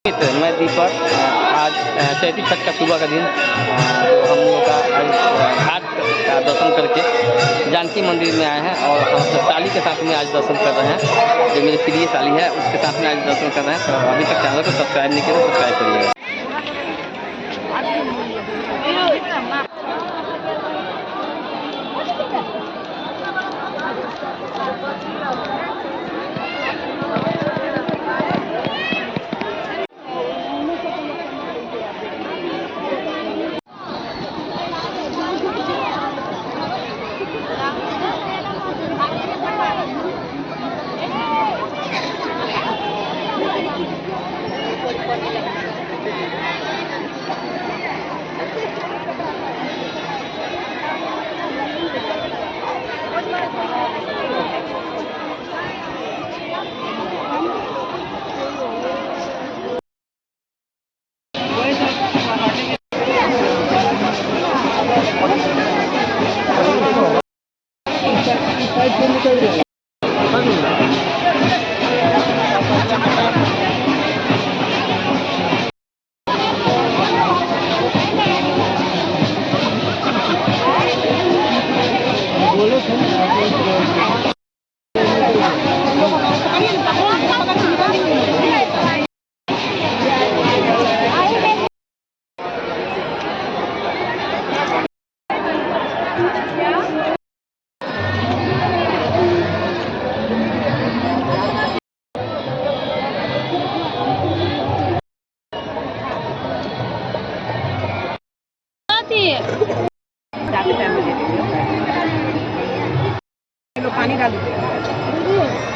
मैं दीपक। आज चैती छठ का सुबह का दिन हम लोग का घाट का दर्शन करके जानकी मंदिर में आए हैं और हम अपने साली के साथ में आज दर्शन कर रहे हैं। जो मेरी प्रिय साली है उसके साथ में आज दर्शन कर रहे हैं। तो अभी तक चैनल को सब्सक्राइब नहीं किया तो सब्सक्राइब करिएगा। पानी डाल नहीं है